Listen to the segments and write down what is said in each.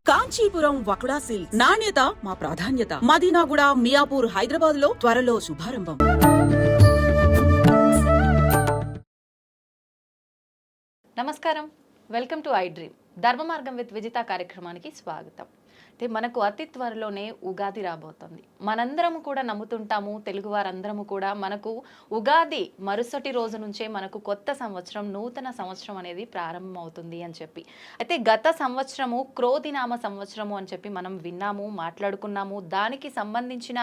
Kanchipuram వకుడా silks నాణ్యత మా ప్రాధాన్యత. మదీనాగూడ, మియాపూర్, హైదరాబాద్ లో త్వరలో శుభారంభం. నమస్కారం, వెల్కమ్ టు ఐ డ్రీమ్. ధర్మ మార్గం విత్ విజిత కార్యక్రమానికి స్వాగతం. అయితే మనకు అతి త్వరలోనే ఉగాది రాబోతుంది. మనందరము కూడా నమ్ముతుంటాము, తెలుగు వారందరము కూడా మనకు ఉగాది మరుసటి రోజు నుంచే మనకు కొత్త సంవత్సరం, నూతన సంవత్సరం అనేది ప్రారంభం అవుతుంది అని చెప్పి. అయితే గత సంవత్సరము క్రోధినామ సంవత్సరము అని చెప్పి మనం విన్నాము, మాట్లాడుకున్నాము. దానికి సంబంధించిన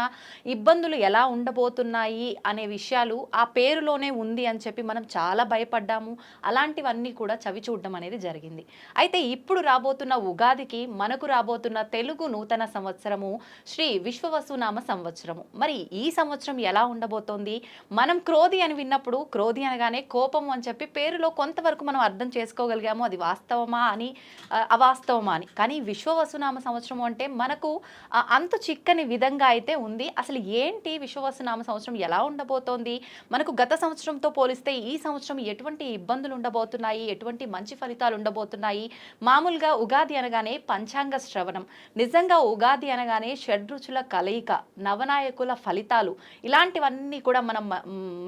ఇబ్బందులు ఎలా ఉండబోతున్నాయి అనే విషయాలు ఆ పేరులోనే ఉంది అని చెప్పి మనం చాలా భయపడ్డాము. అలాంటివన్నీ కూడా చవి చూడడం అనేది జరిగింది. అయితే ఇప్పుడు రాబోతున్న ఉగాదికి మనకు రాబోతున్న తెలుగు నూతన సంవత్సరము శ్రీ విశ్వవసునామ సంవత్సరము. మరి ఈ సంవత్సరం ఎలా ఉండబోతోంది? మనం క్రోధి అని విన్నప్పుడు క్రోధి అనగానే కోపం అని చెప్పి పేరులో కొంతవరకు మనం అర్థం చేసుకోగలిగాము. అది వాస్తవమా అని, అవాస్తవమా అని. కానీ విశ్వవసునామ సంవత్సరం అంటే మనకు అంతు చిక్కని విధంగా అయితే ఉంది. అసలు ఏంటి విశ్వవసునామ సంవత్సరం ఎలా ఉండబోతోంది? మనకు గత సంవత్సరంతో పోలిస్తే ఈ సంవత్సరం ఎటువంటి ఇబ్బందులు ఉండబోతున్నాయి, ఎటువంటి మంచి ఫలితాలు ఉండబోతున్నాయి? మామూలుగా ఉగాది అనగానే పంచాంగ శ్రవణం, నిజంగా ఉగాది అనగానే షడ్రుచుల కలయిక, నవనాయకుల ఫలితాలు, ఇలాంటివన్నీ కూడా మనం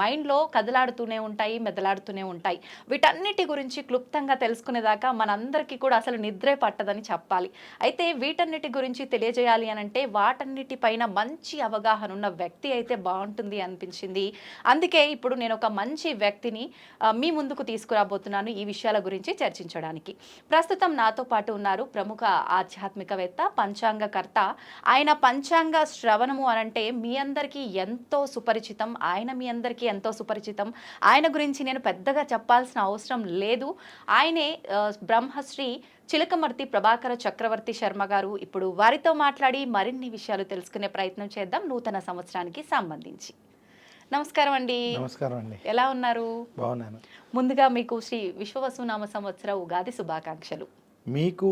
మైండ్లో కదలాడుతూనే ఉంటాయి, మెదలాడుతూనే ఉంటాయి. వీటన్నిటి గురించి క్లుప్తంగా తెలుసుకునేదాకా మనందరికీ కూడా అసలు నిద్రే పట్టదని చెప్పాలి. అయితే వీటన్నిటి గురించి తెలియజేయాలి అనంటే వాటన్నిటిపైన మంచి అవగాహన ఉన్న వ్యక్తి అయితే బాగుంటుంది అనిపించింది. అందుకే ఇప్పుడు నేను ఒక మంచి వ్యక్తిని మీ ముందుకు తీసుకురాబోతున్నాను ఈ విషయాల గురించి చర్చించడానికి. ప్రస్తుతం నాతో పాటు ఉన్నారు ప్రముఖ ఆధ్యాత్మికవేత్త, పంచాంగకర్త. ఆయన పంచాంగ శ్రవణము అనంటే మీ అందరికీ ఎంతో సుపరిచితం. ఆయన మీ అందరికీ ఎంతో సుపరిచితం. ఆయన గురించి నేను పెద్దగా చెప్పాల్సిన అవసరం లేదు. ఆయనే బ్రహ్మశ్రీ చిలకమర్తి ప్రభాకర చక్రవర్తి శర్మ గారు. ఇప్పుడు వారితో మాట్లాడి మరిన్ని విషయాలు తెలుసుకునే ప్రయత్నం చేద్దాం నూతన సంవత్సరానికి సంబంధించి. నమస్కారం అండి. నమస్కారం అండి. ఎలా ఉన్నారు? బాగున్నాను. ముందుగా మీకు శ్రీ విశ్వవసునామ సంవత్సర ఉగాది శుభాకాంక్షలు. మీకు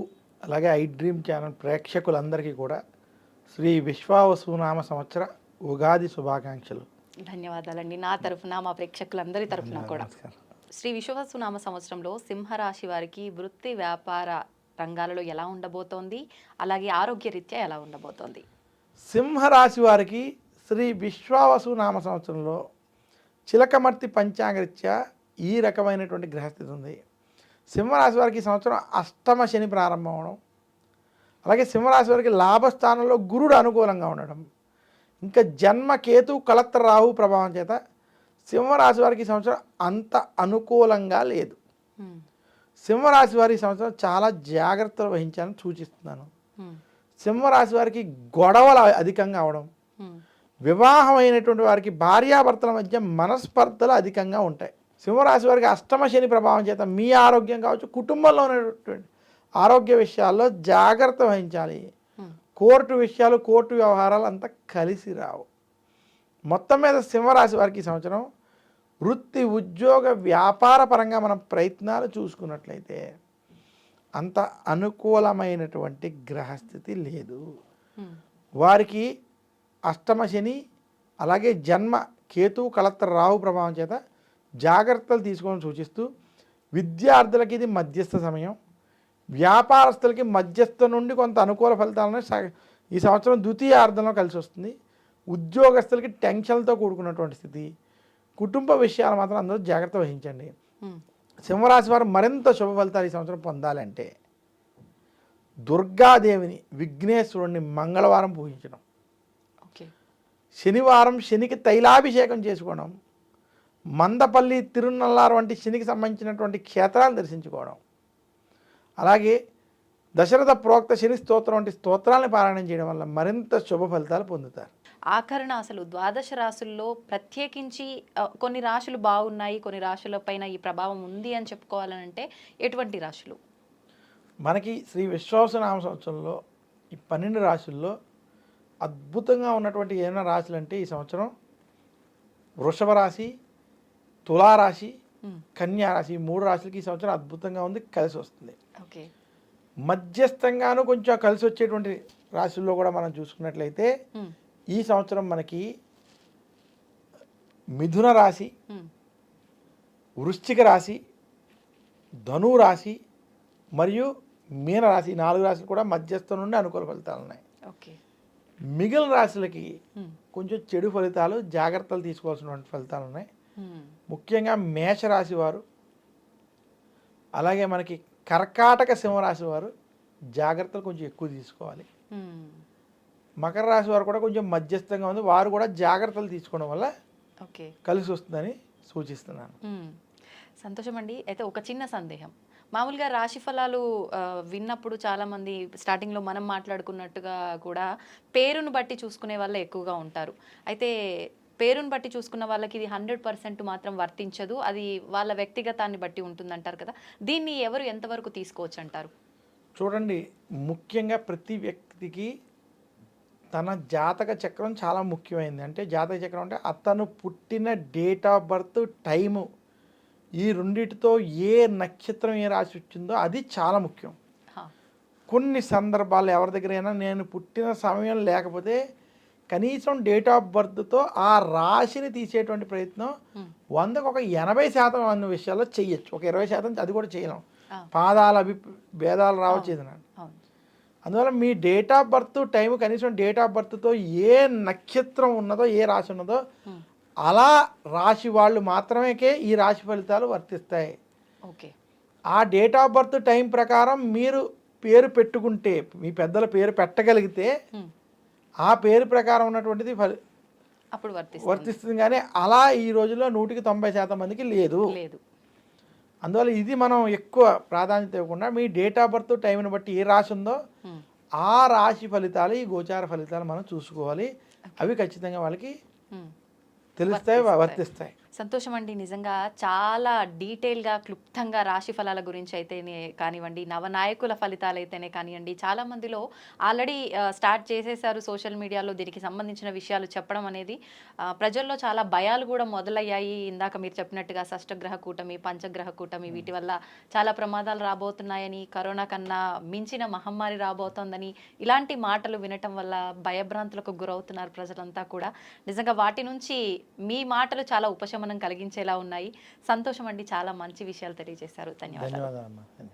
అలాగే ఐ డ్రీమ్ ఛానల్ ప్రేక్షకులందరికీ కూడా శ్రీ విశ్వవసునామ సంవత్సర ఉగాది శుభాకాంక్షలు. ధన్యవాదాలండి. నా తరఫున, మా ప్రేక్షకులందరి తరఫున కూడా. శ్రీ విశ్వవసునామ సంవత్సరంలో సింహరాశి వారికి వృత్తి వ్యాపార రంగాలలో ఎలా ఉండబోతోంది, అలాగే ఆరోగ్య రీత్యా ఎలా ఉండబోతోంది? సింహరాశి వారికి శ్రీ విశ్వవసునామ సంవత్సరంలో చిలకమర్తి పంచాంగరీత్యా ఈ రకమైనటువంటి గ్రహస్థితి ఉంది. సింహరాశి వారికి ఈ సంవత్సరం అష్టమ శని ప్రారంభం అవడం, అలాగే సింహరాశి వారికి లాభస్థానంలో గురుడు అనుకూలంగా ఉండడం, ఇంకా జన్మ కేతు కలత్ర రాహు ప్రభావం చేత సింహరాశి వారికి ఈ సంవత్సరం అంత అనుకూలంగా లేదు. సింహరాశి వారి ఈ సంవత్సరం చాలా జాగ్రత్తలు వహించాలని సూచిస్తున్నాను. సింహరాశి వారికి గొడవలు అధికంగా అవడం, వివాహమైనటువంటి వారికి భార్యాభర్తల మధ్య మనస్పర్ధలు అధికంగా ఉంటాయి. సింహరాశి వారికి అష్టమ శని ప్రభావం చేత మీ ఆరోగ్యం కావచ్చు, కుటుంబంలో ఉన్నటువంటి ఆరోగ్య విషయాల్లో జాగ్రత్త వహించాలి. కోర్టు విషయాలు, కోర్టు వ్యవహారాలు అంతా కలిసి రావు. మొత్తం మీద సింహరాశి వారికి ఈ సంవత్సరం వృత్తి, ఉద్యోగ, వ్యాపార పరంగా మనం ప్రయత్నాలు చూసుకున్నట్లయితే అంత అనుకూలమైనటువంటి గ్రహస్థితి లేదు. వారికి అష్టమ శని అలాగే జన్మ కేతు కలత్ర రాహు ప్రభావం చేత జాగ్రత్తలు తీసుకోవాలని సూచిస్తూ, విద్యార్థులకి ఇది మధ్యస్థ సమయం, వ్యాపారస్తులకి మధ్యస్థ నుండి కొంత అనుకూల ఫలితాలను ఈ సంవత్సరం ద్వితీయార్థంలో కలిసి వస్తుంది. ఉద్యోగస్తులకి టెన్షన్లతో కూడుకున్నటువంటి స్థితి, కుటుంబ విషయాలు మాత్రం అందరూ జాగ్రత్త వహించండి. సింహరాశి వారు మరింత శుభ ఫలితాలు ఈ సంవత్సరం పొందాలంటే దుర్గాదేవిని, విఘ్నేశ్వరుణ్ణి మంగళవారం పూజించడం, శనివారం శనికి తైలాభిషేకం చేసుకోవడం, మందపల్లి, తిరునల్లారు వంటి శనికి సంబంధించినటువంటి క్షేత్రాలు దర్శించుకోవడం, అలాగే దశరథ ప్రోక్త శని స్తోత్రం వంటి స్తోత్రాలను పారాయణం చేయడం వల్ల మరింత శుభ ఫలితాలు పొందుతారు. ఆఖరణ అసలు ద్వాదశ రాశుల్లో ప్రత్యేకించి కొన్ని రాశులు బాగున్నాయి, కొన్ని రాశుల పైన ఈ ప్రభావం ఉంది అని చెప్పుకోవాలంటే ఎటువంటి రాశులు? మనకి శ్రీ విశ్వవసునామ సంవత్సరంలో ఈ 12 రాశుల్లో అద్భుతంగా ఉన్నటువంటి ఏమైనా రాశులు అంటే ఈ సంవత్సరం వృషభ రాశి, తులారాశి, కన్యారాశి, 3 రాశులకి ఈ సంవత్సరం అద్భుతంగా ఉంది, కలిసి వస్తుంది. ఓకే. మధ్యస్థంగాను కొంచెం కలిసి వచ్చేటువంటి రాశుల్లో కూడా మనం చూసుకున్నట్లయితే ఈ సంవత్సరం మనకి మిథున రాశి, వృశ్చిక రాశి, ధను రాశి మరియు మీనరాశి 4 రాశులు కూడా మధ్యస్థం నుండి అనుకూల ఫలితాలు ఉన్నాయి. ఓకే. మిగిలిన రాశులకి కొంచెం చెడు ఫలితాలు, జాగ్రత్తలు తీసుకోవాల్సినటువంటి ఫలితాలు ఉన్నాయి. ముఖ్యంగా మేషరాశి వారు, అలాగే మనకి కర్కాటక సింహరాశి వారు జాగ్రత్తలు కొంచెం ఎక్కువ తీసుకోవాలి. మకర రాశి వారు కూడా కొంచెం మధ్యస్థంగా ఉంది, వారు కూడా జాగ్రత్తలు తీసుకోవడం వల్ల ఓకే కలిసి వస్తుందని సూచిస్తున్నాను. సంతోషం అండి. అయితే ఒక చిన్న సందేహం, మామూలుగా రాశి ఫలాలు విన్నప్పుడు చాలామంది స్టార్టింగ్లో మనం మాట్లాడుకున్నట్టుగా కూడా పేరును బట్టి చూసుకునే వాళ్ళే ఎక్కువగా ఉంటారు. అయితే పేరును బట్టి చూసుకున్న వాళ్ళకి ఇది 100% మాత్రం వర్తించదు, అది వాళ్ళ వ్యక్తిగతాన్ని బట్టి ఉంటుందంటారు కదా, దీన్ని ఎవరు ఎంతవరకు తీసుకోవచ్చు అంటారు? చూడండి, ముఖ్యంగా ప్రతి వ్యక్తికి తన జాతక చక్రం చాలా ముఖ్యమైనది. అంటే జాతక చక్రం అంటే అతను పుట్టిన డేట్ ఆఫ్ బర్త్, టైము, ఈ రెండిటితో ఏ నక్షత్రం ఏ రాశి వచ్చిందో అది చాలా ముఖ్యం. కొన్ని సందర్భాలు ఎవరి దగ్గరైనా నేను పుట్టిన సమయం లేకపోతే కనీసం డేట్ ఆఫ్ బర్త్తో ఆ రాశిని తీసేటువంటి ప్రయత్నం 100కు ఒక 80% అన్న విషయాల్లో చెయ్యొచ్చు. ఒక 20% అది కూడా చేయలేం, పాదాల భేదాలు రావచ్చు. అందువల్ల మీ డేట్ ఆఫ్ బర్త్ టైం, కనీసం డేట్ ఆఫ్ బర్త్తో ఏ నక్షత్రం ఉన్నదో, ఏ రాశి ఉన్నదో అలా రాశి వాళ్ళు మాత్రమే ఈ రాశి ఫలితాలు వర్తిస్తాయి. ఓకే. ఆ డేట్ ఆఫ్ బర్త్ టైం ప్రకారం మీరు పేరు పెట్టుకుంటే, మీ పెద్దల పేరు పెట్టగలిగితే ఆ పేరు ప్రకారం ఉన్నటువంటిది అప్పుడు వర్తిస్తుంది. కానీ అలా ఈ రోజుల్లో 100% మందికి లేదు. అందువల్ల ఇది మనం ఎక్కువ ప్రాధాన్యత ఇవ్వకుండా మీ డేట్ ఆఫ్ బర్త్ టైంని బట్టి ఏ రాశి ఉందో ఆ రాశి ఫలితాలు, ఈ గోచార ఫలితాలు మనం చూసుకోవాలి. అవి ఖచ్చితంగా వాళ్ళకి తెలుస్తాయి, వర్తిస్తాయి. సంతోషం అండి. నిజంగా చాలా డీటెయిల్గా, క్లుప్తంగా రాశి ఫలాల గురించి అయితేనే కానివ్వండి, నవనాయకుల ఫలితాలు అయితేనే కానివ్వండి, చాలా మందిలో ఆల్రెడీ స్టార్ట్ చేసేసారు సోషల్ మీడియాలో దీనికి సంబంధించిన విషయాలు చెప్పడం అనేది. ప్రజల్లో చాలా భయాలు కూడా మొదలయ్యాయి. ఇందాక మీరు చెప్పినట్టుగా షష్టగ్రహ కూటమి, పంచగ్రహ కూటమి, వీటి వల్ల చాలా ప్రమాదాలు రాబోతున్నాయని, కరోనా కన్నా మించిన మహమ్మారి రాబోతోందని, ఇలాంటి మాటలు వినటం వల్ల భయభ్రాంతులకు గురవుతున్నారు ప్రజలంతా కూడా. నిజంగా వాటి నుంచి మీ మాటలు చాలా ఉపశమనం కలిగించేలా ఉన్నాయి. సంతోషం అండి, చాలా మంచి విషయాలు తెలియజేశారు. ధన్యవాదాలు.